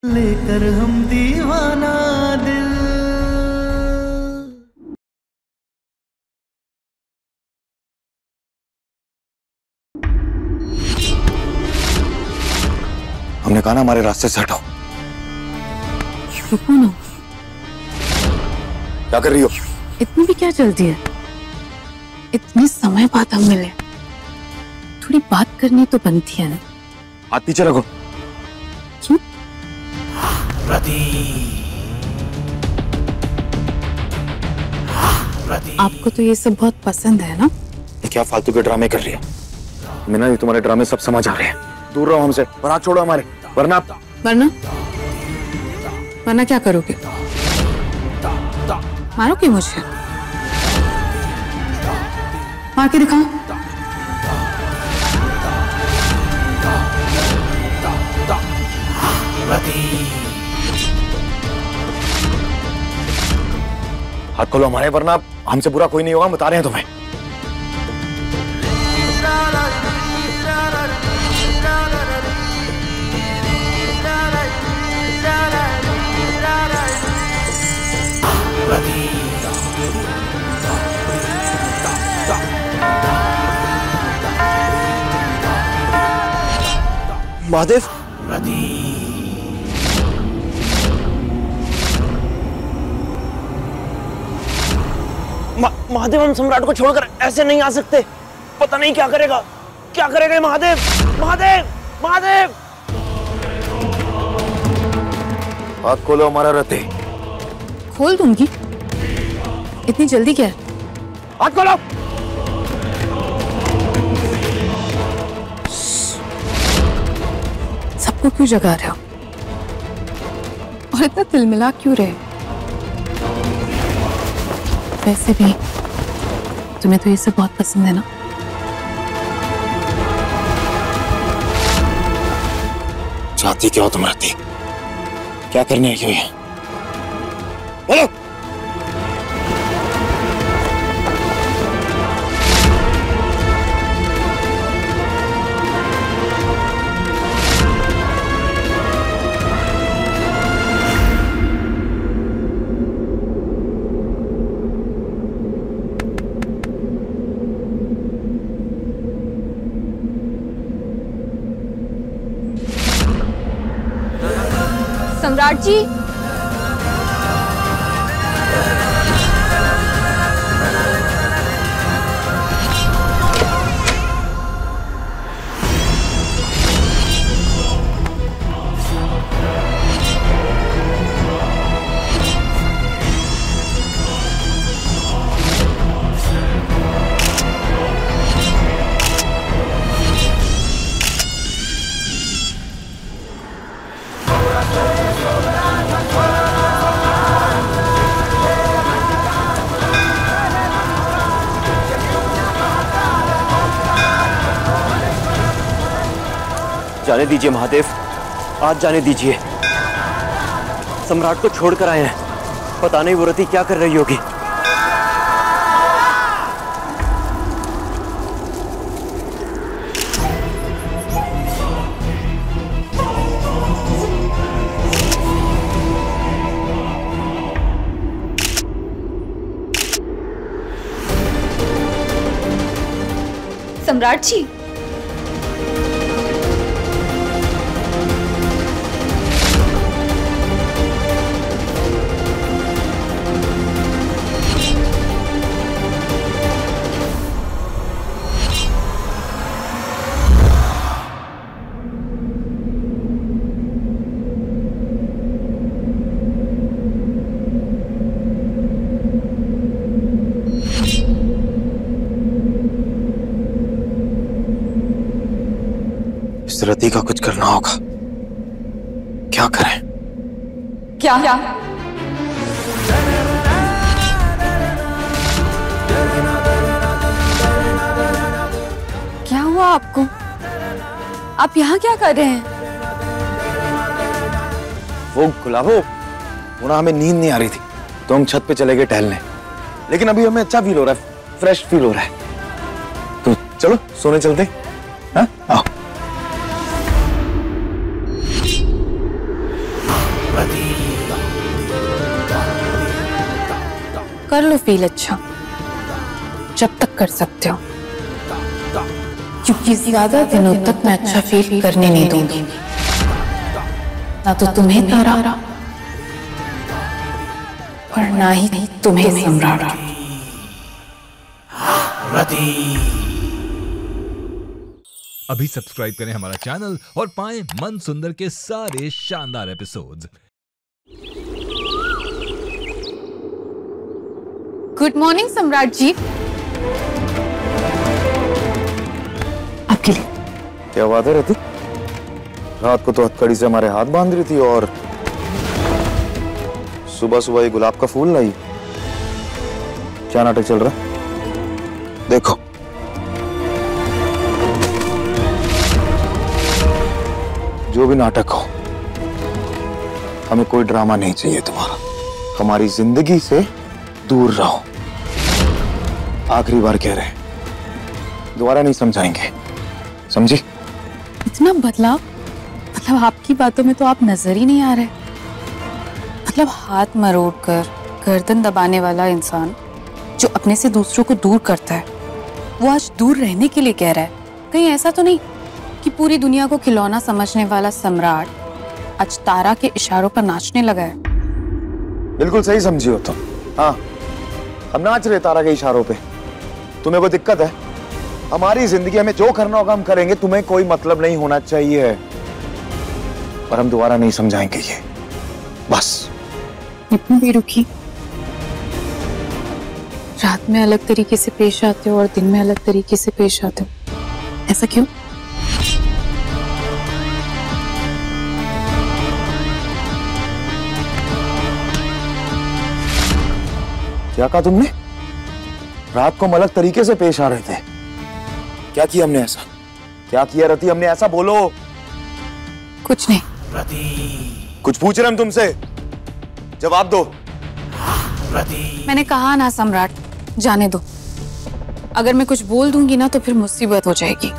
लेकर हम दीवाना दिल। हमने कहा ना हमारे रास्ते से हटाओ। रुको ना। क्या कर रही हो? इतनी भी क्या जल्दी है? इतने समय बाद हम मिले, थोड़ी बात करनी तो बनती है ना। हाथ पीछे रखो। क्यों? आपको तो ये सब बहुत पसंद है ना? ये क्या फालतू के ड्रामे कर रही है? मैं ना ये तुम्हारे ड्रामे सब समझ आ रहे हैं। दूर रहो हमसे और हाथ छोड़ो हमारे, वरना वरना वरना क्या करोगे? मारोगे मुझे? मार के दिखाओ। हाथ खोलो हमारे, वरना हमसे बुरा कोई नहीं होगा, बता रहे हैं तुम्हें। महादेव, महादेव, हम सम्राट को छोड़कर ऐसे नहीं आ सकते। पता नहीं क्या करेगा, क्या करेगा ये महादेव। महादेव, महादेव, हाथ खोलो हमारा रते। खोल दूंगी। इतनी जल्दी क्या है? हाथ खोलो। सबको क्यों जगा रहे हो? और इतना तिलमिला क्यों रहे? वैसे भी तुम्हें तो ये सब बहुत पसंद है ना? चाहती क्या हो तुम रती? क्या करने आई हो ये? बोलो। सम्राट जी, जाने दीजिए महादेव, आज जाने दीजिए। सम्राट को छोड़कर आए हैं, पता नहीं वो रति क्या कर रही होगी। सम्राट जी, इस रति का कुछ करना होगा। क्या करें? क्या? क्या हुआ आपको? आप यहाँ क्या कर रहे हैं? वो गुलाबो, वो ना हमें नींद नहीं आ रही थी तो हम छत पे चले गए टहलने, लेकिन अभी हमें अच्छा फील हो रहा है, फ्रेश फील हो रहा है। तो चलो सोने चलते हैं। हाँ, आओ। कर लो फील अच्छा, जब तक कर सकते हो, क्योंकि ज्यादा दिनों तक मैं अच्छा फील करने नहीं दूंगी, ना तो तुम्हें तारा और ना ही तुम्हें सम्राट। अभी सब्सक्राइब करें हमारा चैनल और पाएं मन सुंदर के सारे शानदार एपिसोड्स। गुड मॉर्निंग सम्राट जी। आपके लिए। क्या बात है रति? रात को तो हथकड़ी से हमारे हाथ बांध रही थी और सुबह सुबह ये गुलाब का फूल लाई। क्या नाटक चल रहा? देखो, जो भी नाटक हो, हमें कोई ड्रामा नहीं चाहिए तुम्हारा। हमारी जिंदगी से दूर रहो। आखिरी बार कह रहे हैं, दोबारा नहीं समझाएंगे, समझी? इतना बदलाव? मतलब आपकी बातों में तो आप नजर ही नहीं आ रहे। मतलब हाथ मरोड़ कर गर्दन दबाने वाला इंसान जो अपने से दूसरों को दूर करता है, वो आज दूर रहने के लिए कह रहा है। कहीं ऐसा तो नहीं कि पूरी दुनिया को खिलौना समझने वाला सम्राट आज तारा के इशारों पर नाचने लगा है? बिल्कुल सही समझी हो तुम। हाँ, हम नाच रहे तारा के इशारों पे। तुम्हें कोई दिक्कत है? हमारी जिंदगी में जो करना होगा हम करेंगे, तुम्हें कोई मतलब नहीं होना चाहिए। पर हम दोबारा नहीं समझाएंगे ये, बस। इतनी बेरुखी। रात में अलग तरीके से पेश आते हो और दिन में अलग तरीके से पेश आते हो, ऐसा क्यों? क्या कहा तुमने? रात को हम अलग तरीके से पेश आ रहे थे। क्या किया हमने ऐसा? क्या किया रति हमने ऐसा? बोलो। कुछ नहीं। कुछ पूछ रहे हम तुमसे, जवाब दो। मैंने कहा ना सम्राट, जाने दो। अगर मैं कुछ बोल दूंगी ना तो फिर मुसीबत हो जाएगी।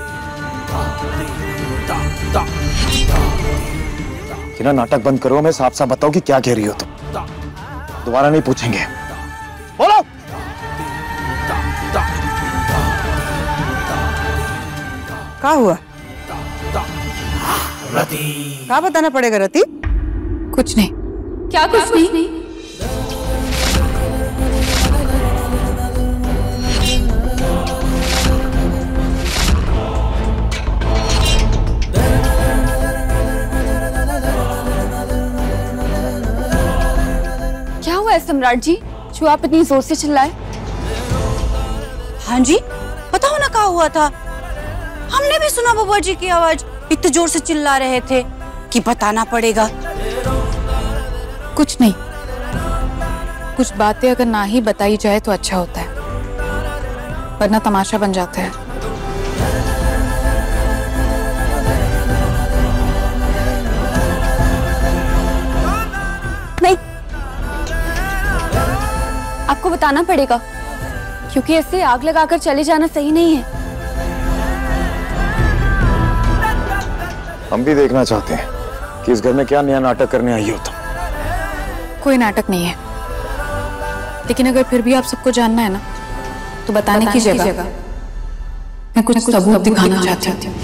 कि ना नाटक बंद करो, हमें साफ साफ बताओ कि क्या कह रही हो तुम। दोबारा नहीं पूछेंगे। बोलो। क्या हुआ? क्या बताना पड़ेगा रति? कुछ नहीं। क्या कुछ नहीं? क्या हुआ है सम्राट जी, जो आप इतनी जोर से चिल्लाए? हाँ जी, बताओ ना क्या हुआ था। हमने भी सुना बुआ जी की आवाज, इतने जोर से चिल्ला रहे थे कि बताना पड़ेगा। कुछ नहीं। कुछ बातें अगर ना ही बताई जाए तो अच्छा होता है, वरना तमाशा बन जाता है। नहीं, आपको बताना पड़ेगा, क्योंकि ऐसे आग लगाकर चले जाना सही नहीं है। हम भी देखना चाहते हैं कि इस घर में क्या नया नाटक करने आई हो तुम। कोई नाटक नहीं है, लेकिन अगर फिर भी आप सबको जानना है ना, तो बताने की जगह मैं कुछ सबूत दिखाना चाहती हूँ।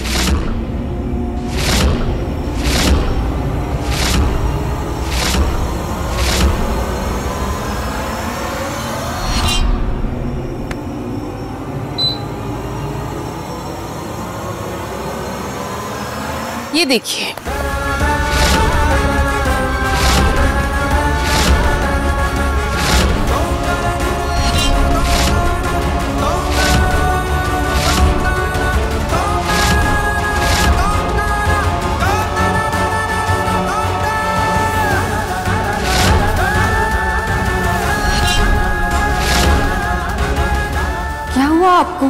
ये देखिए, क्या हुआ आपको?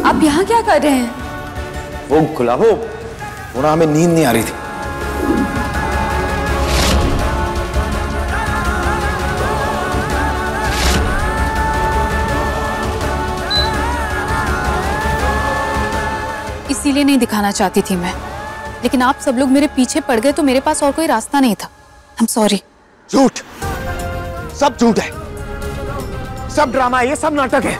आप यहाँ क्या कर रहे हैं? वो गुलाबो, वो ना हमें नींद नहीं आ रही थी। इसीलिए नहीं दिखाना चाहती थी मैं, लेकिन आप सब लोग मेरे पीछे पड़ गए तो मेरे पास और कोई रास्ता नहीं था। I'm sorry। झूठ, सब झूठ है। सब ड्रामा है, ये सब नाटक है।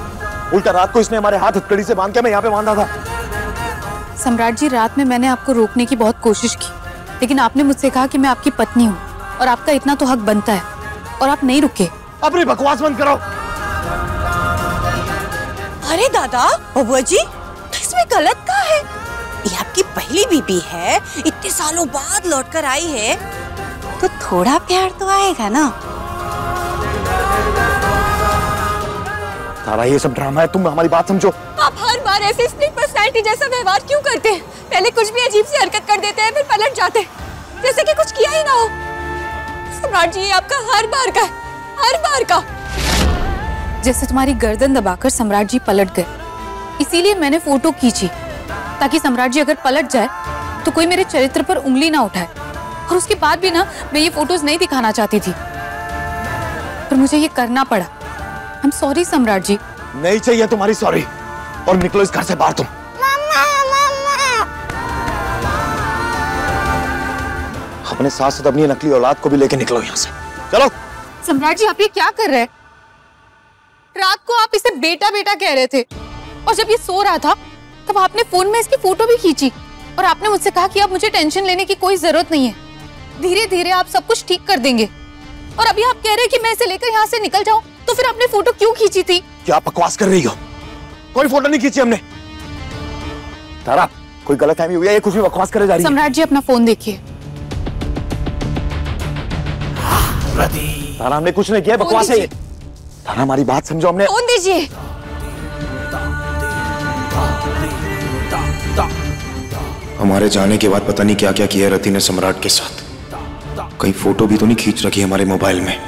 उल्टा रात को इसने हमारे हाथ हथकड़ी से बांध के मैं यहाँ पे बांधा था। सम्राट जी, रात में मैंने आपको रोकने की बहुत कोशिश की, लेकिन आपने मुझसे कहा कि मैं आपकी पत्नी हूँ और आपका इतना तो हक बनता है, और आप नहीं रुके। अपनी बकवास बंद करो। अरे दादा, बबुआ जी, तो इसमें गलत क्या है? ये आपकी पहली बीबी है, इतने सालों बाद लौटकर आई है, तो थोड़ा प्यार तो आएगा ना। तारा, ये सब ड्रामा है, तुम हमारी बात समझो। आप हर बार ऐसे स्प्लिट पर्सनैलिटी जैसा व्यवहार क्यों करते हैं? पहले कुछ भी अजीब सी हरकत कर देते हैं, फिर पलट जाते हैं, जैसे कि कुछ किया ही ना हो। सम्राट जी, ये आपका हर बार का है, हर बार का। जैसे तुम्हारी गर्दन दबाकर सम्राट जी पलट गए, इसीलिए मैंने फोटो खींची, ताकि सम्राट जी अगर पलट जाए तो कोई मेरे चरित्र पर उंगली ना उठाए। और उसके बाद भी ना, मैं ये फोटोज नहीं दिखाना चाहती थी, पर मुझे ये करना पड़ा। आई एम सॉरी सम्राट जी। नहीं चाहिए तुम्हारी सॉरी, और निकलो इस घर से बाहर तुम। अपने साथ साथ अपनी नकली औलाद को भी लेके निकलो यहाँ से, चलो। सम्राट जी, आप ये क्या कर रहे हैं? रात को आप इसे बेटा बेटा कह रहे थे, और जब ये सो रहा था तब आपने फोन में इसकी फोटो भी खींची, और आपने मुझसे कहा कि अब मुझे टेंशन लेने की कोई जरूरत नहीं है, धीरे धीरे आप सब कुछ ठीक कर देंगे। और अभी आप कह रहे हैं कि मैं इसे लेकर यहाँ से निकल जाऊं, तो फिर आपने फोटो क्यों खींची थी? क्या बकवास कर रही हो? कोई फोटो नहीं खींची हमने। तारा, कोई गलतफहमी हुई है, ये कुछ भी बकवास करे जा रही है। सम्राट जी, अपना फोन देखिए। तारा, हमने कुछ नहीं किया, बकवास है ये। तारा, हमारी बात समझो, हमने। फोन दीजिए। हमारे जाने के बाद पता नहीं क्या क्या किया रति ने सम्राट के साथ। कहीं फोटो भी तो नहीं खींच रखी हमारे मोबाइल में।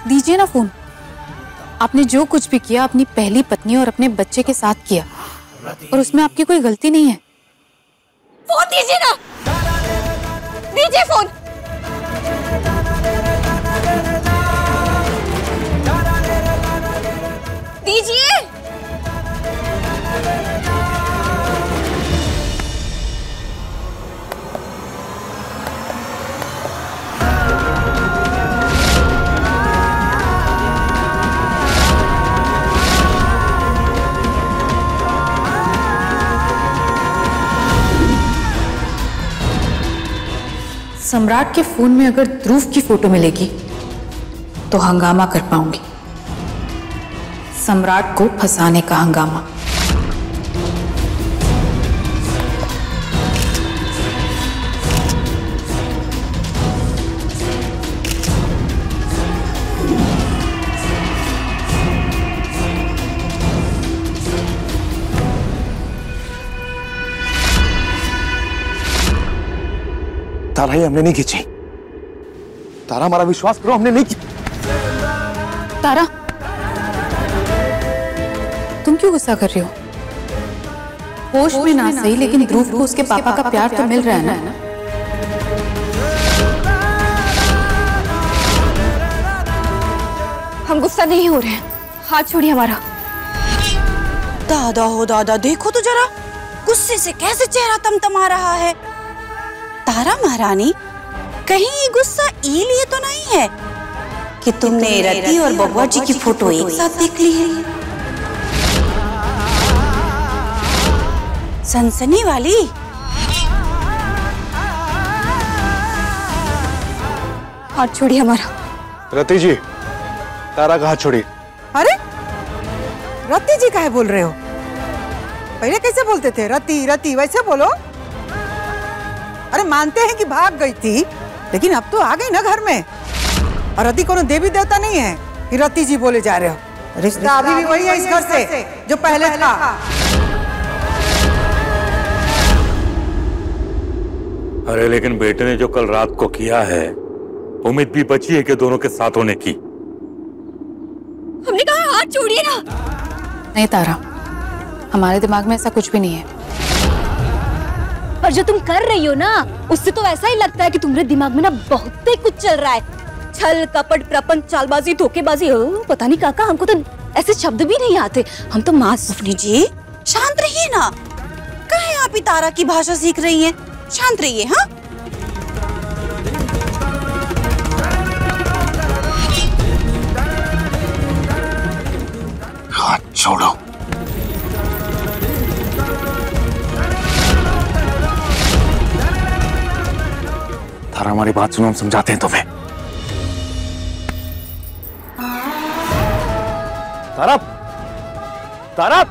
दीजिए ना फोन। आपने जो कुछ भी किया अपनी पहली पत्नी और अपने बच्चे के साथ किया, और उसमें आपकी कोई गलती नहीं है। फोन दीजिए ना, दीजिए फोन। दीजिए। सम्राट के फोन में अगर ध्रुव की फोटो मिलेगी तो हंगामा कर पाऊंगी, सम्राट को फंसाने का हंगामा। तारा, ये हमने नहीं खींची। तारा, हमारा विश्वास करो, हमने नहीं की। तारा, तुम क्यों गुस्सा कर रही हो? होश में ना सही, लेकिन ध्रुव को उसके पापा का प्यार तो मिल रहा है ना। हम गुस्सा नहीं हो रहे हैं, हाथ छोड़िए हमारा। दादा हो दादा, देखो तो जरा, गुस्से से कैसे चेहरा तमतमा रहा है। तारा महारानी, कहीं ये गुस्सा लिए तो नहीं है कि तुमने रति और बबुआ जी की फोटो एक साथ देख ली है? सनसनी वाली। हाथ छोड़िए हमारा। रति जी, तारा का हाथ छोड़िए। अरे रति जी काहे बोल रहे हो? पहले कैसे बोलते थे? रति रति वैसे बोलो। अरे मानते हैं कि भाग गई थी, लेकिन अब तो आ गई ना घर में। और रति कोनो देवी देवता नहीं है कि रति जी बोले जा रहे हो। रिश्ता अभी भी वही है इस घर से जो पहले था। अरे लेकिन बेटे ने जो कल रात को किया है, उम्मीद भी बची है कि दोनों के साथ होने की। हमने कहा हाथ छोड़िए ना। नहीं तारा, हमारे दिमाग में ऐसा कुछ भी नहीं है। पर जो तुम कर रही हो ना, उससे तो ऐसा ही लगता है कि तुम्हारे दिमाग में ना बहुत ही कुछ चल रहा है। छल कपट प्रपंच चालबाजी धोखेबाजी, पता नहीं काका, हमको तो ऐसे शब्द भी नहीं आते। हम तो अपनी जी शांत रहिए ना। कहे आप ही तारा की भाषा सीख रही हैं? शांत रहिए। हाँ, छोड़ो। तारा हमारी बात सुनो, हम समझाते हैं तुम्हें। तारा, तारा,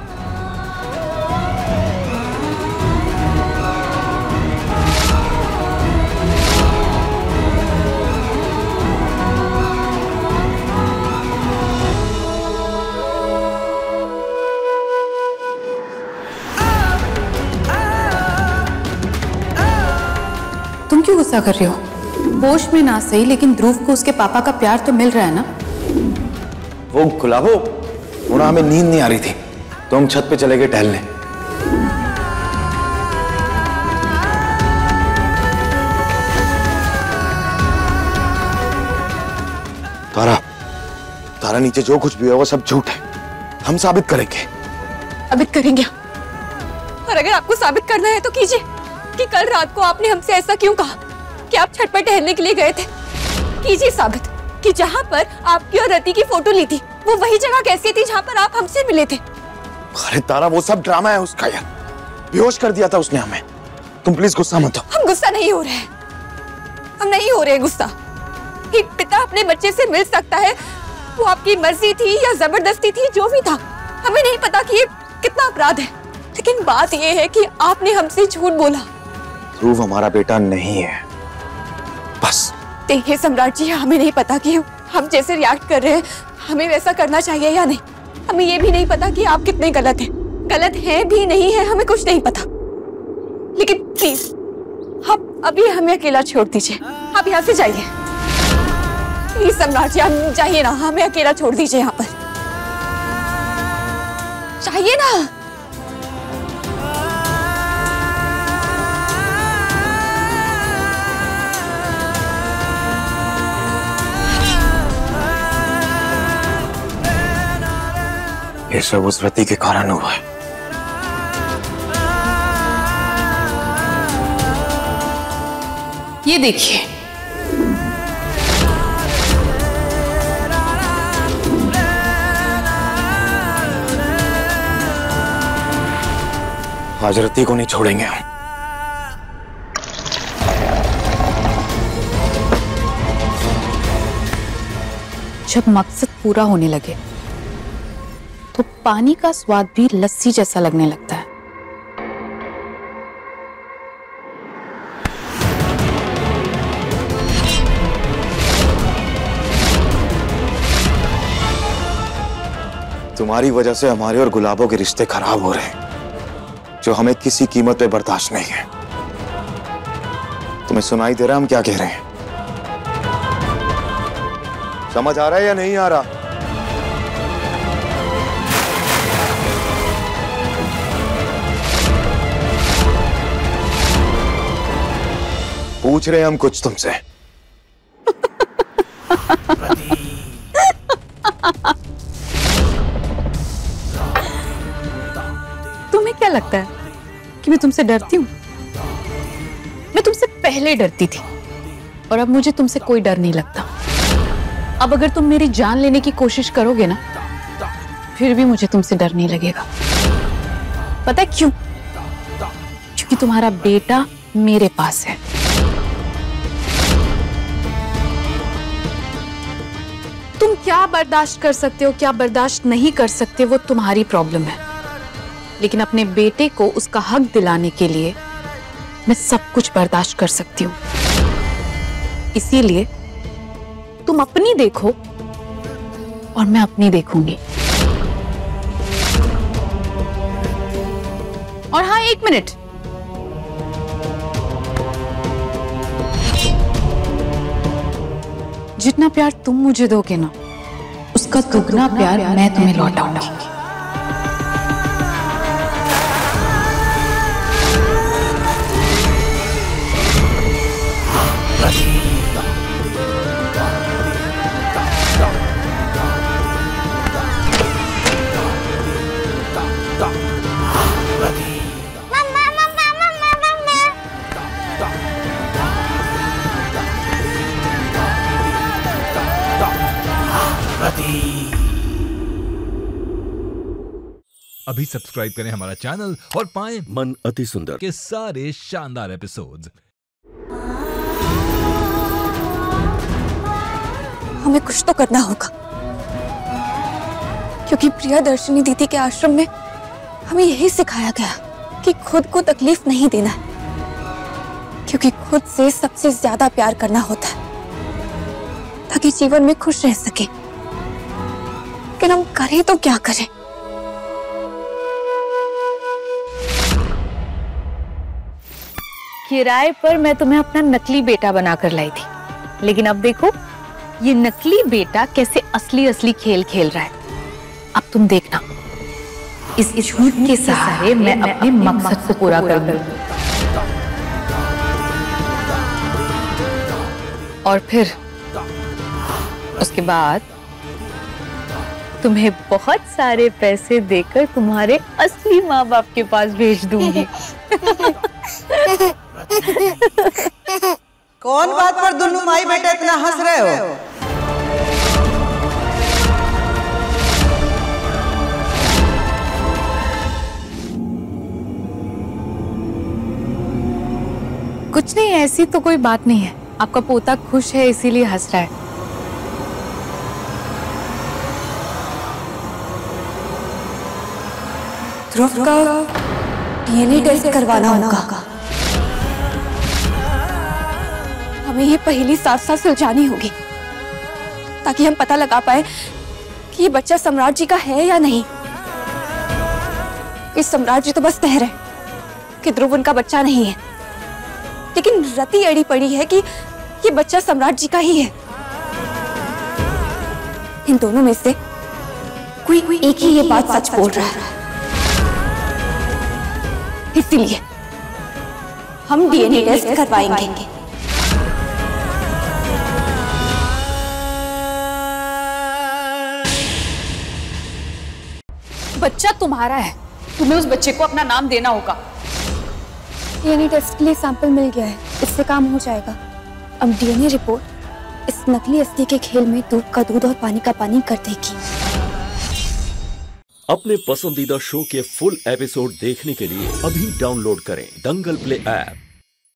तुम क्यों गुस्सा कर रहे हो? होश में ना सही, लेकिन ध्रुव को उसके पापा का प्यार तो मिल रहा है ना। वो गुलाबो, वो ना हमें नींद नहीं आ रही थी तो हम छत पे चले गए टहलने। तारा, तारा नीचे जो कुछ भी है वो सब झूठ है। हम साबित करेंगे। साबित करेंगे? और अगर आपको साबित करना है तो कीजिए कि कल रात को आपने हमसे ऐसा क्यों कहा कि आप छत पर टहलने के लिए गए थे। कीजिए साबित कि जहाँ पर आपकी और रति की फोटो ली थी वो वही जगह कैसी थी जहाँ पर आप हमसे मिले थे। अरे तारा, वो सब ड्रामा है उसका यार। बेहोश कर दिया था उसने हमें। तुम प्लीज गुस्सा मत हो। हम गुस्सा नहीं हो रहे हैं, हम नहीं हो रहे गुस्सा। एक पिता अपने बच्चे से मिल सकता है, वो आपकी मर्जी थी या जबरदस्ती थी, जो भी था हमें नहीं पता कि ये कितना अपराध है, लेकिन बात ये है कि आपने हमसे झूठ बोला। ध्रुव हमारा बेटा नहीं है, बस। देखिए सम्राट जी, हमें नहीं पता कि हम जैसे रिएक्ट कर रहे हैं हमें वैसा करना चाहिए या नहीं। हमें ये भी नहीं पता कि आप कितने गलत हैं भी नहीं है, हमें कुछ नहीं पता। लेकिन प्लीज आप अभी हमें अकेला छोड़ दीजिए। आप यहाँ से जाइए प्लीज सम्राट जी, आप जाइए ना, हमें अकेला छोड़ दीजिए यहाँ पर। चाहिए ना। ये सब उस रति के कारण हुआ है। ये देखिए, आज रति को नहीं छोड़ेंगे हम। जब मकसद पूरा होने लगे तो पानी का स्वाद भी लस्सी जैसा लगने लगता है। तुम्हारी वजह से हमारे और गुलाबों के रिश्ते खराब हो रहे हैं, जो हमें किसी कीमत पे बर्दाश्त नहीं है। तुम्हें सुनाई दे रहा है हम क्या कह रहे हैं? समझ आ रहा है या नहीं आ रहा? पूछ रहे हैं हम कुछ तुमसे। तुम्हें क्या लगता है कि मैं तुमसे डरती हूँ? मैं तुमसे पहले डरती थी और अब मुझे तुमसे कोई डर नहीं लगता। अब अगर तुम मेरी जान लेने की कोशिश करोगे ना, फिर भी मुझे तुमसे डर नहीं लगेगा। पता है क्यों? क्योंकि तुम्हारा बेटा मेरे पास है। तुम क्या बर्दाश्त कर सकते हो, क्या बर्दाश्त नहीं कर सकते, वो तुम्हारी प्रॉब्लम है। लेकिन अपने बेटे को उसका हक दिलाने के लिए मैं सब कुछ बर्दाश्त कर सकती हूँ। इसीलिए तुम अपनी देखो और मैं अपनी देखूंगी। और हाँ, 1 मिनट, जितना प्यार तुम मुझे दोगे ना, उसका दुगना प्यार मैं तुम्हें लौटाऊंगी। अभी सब्सक्राइब करें हमारा चैनल और पाएं मन अति सुंदर के सारे शानदार एपिसोड्स। हमें कुछ तो करना होगा, क्योंकि प्रियदर्शिनी दीदी के आश्रम में हमें यही सिखाया गया कि खुद को तकलीफ नहीं देना है, क्योंकि खुद से सबसे ज्यादा प्यार करना होता है ताकि जीवन में खुश रह सके। लेकिन हम करें तो क्या करें? किराए पर मैं तुम्हें अपना नकली बेटा बनाकर लाई थी, लेकिन अब देखो ये नकली बेटा कैसे असली असली खेल खेल रहा है। अब तुम देखना, इस झूठ के सहारे मैं अपने मकसद को पूरा करूंगी। और फिर उसके बाद तुम्हें बहुत सारे पैसे देकर तुम्हारे असली माँ बाप के पास भेज दूंगी। कौन बात पर दोनों माई बेटा इतना हंस रहे हो? कुछ नहीं, ऐसी तो कोई बात नहीं है। आपका पोता खुश है इसीलिए हंस रहा है। ध्रुव का डीएनए टेस्ट करवाना होगा। हमें ये पहेली साथ साथ सुलझानी होगी ताकि हम पता लगा पाए कि ये बच्चा सम्राट जी का है या नहीं। इस सम्राट जी तो बस कह रहे कि ध्रुव उनका बच्चा नहीं है, लेकिन रति अड़ी पड़ी है कि ये बच्चा सम्राट जी का ही है। इन दोनों में से कोई एक ही ये बात सच बोल रहा है, इसीलिए हम डीएनए टेस्ट करवाएंगे। बच्चा तुम्हारा है, तुम्हें उस बच्चे को अपना नाम देना होगा। डीएनए टेस्ट के लिए सैंपल मिल गया है, इससे काम हो जाएगा। अब डीएनए रिपोर्ट इस नकली अस्थि के खेल में दूध का दूध और पानी का पानी कर देगी। अपने पसंदीदा शो के फुल एपिसोड देखने के लिए अभी डाउनलोड करें दंगल प्ले ऐप।